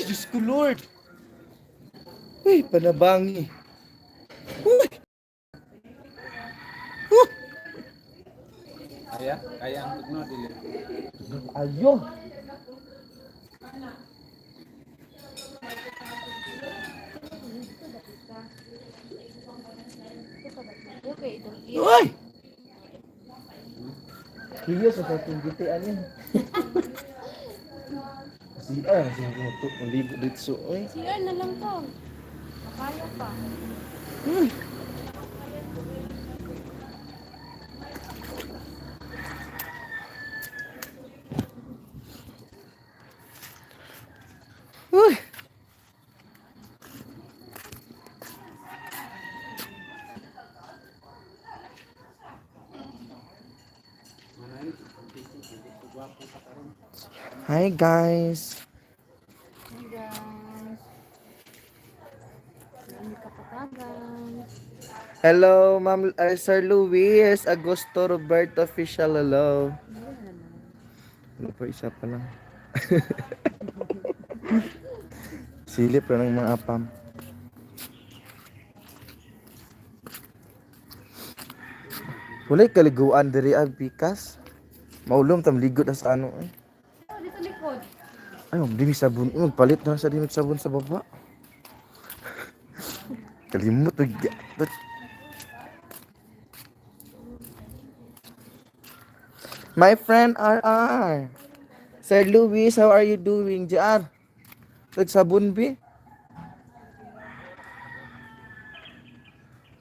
Diyos ko Lord. Uy, panabangi. Uy! Kaya ang tugno dili. Ayo. Uy! Kiyo sa tatong gitian yun. CR, sinuto. Maligo dito. Uy. CR na lang to. Makaya pa. Uy! Uy! Hi guys. Hey guys. Hindi ka patagan. Hello, Ma'am Sir Luis Agosto Roberto Official. Hello. Ano pa isa pa lang. Silip na ng mga apam. Walay kaliguan diri ang pikas. Maulom tam ligot na sa ano eh. Oh, dito likod. Ay, dimi sabon. Magpalit na sa dimi sabon sa baba. Kalimot ug. My friend RR. Sir Luis, how are you doing? JR. Nagsabon bi?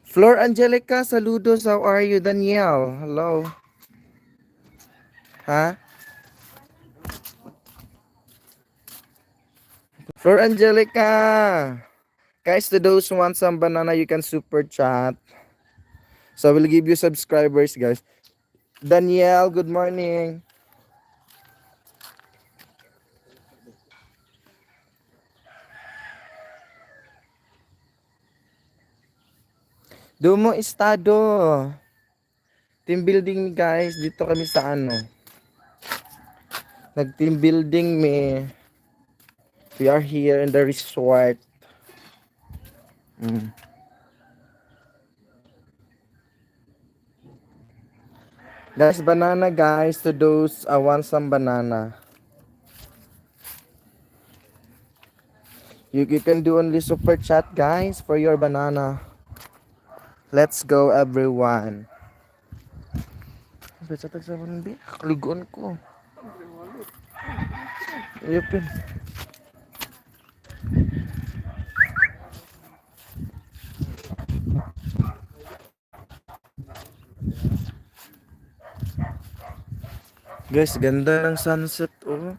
Flor Angelica, saludos. How are you? Danielle, hello. Ha? Flor Angelica. Guys, to those who want some banana, you can super chat. So we'll give you subscribers, guys. Danielle, good morning. Dumo estado. Team building guys, dito kami sa ano. Nag-team building me. We are here in the resort. Guys, banana guys, to those want some banana. You can do only super chat guys for your banana. Let's go everyone. Baca tak sa bi, kaliguan ko. Ayupin. Guys, ganda ng sunset oh.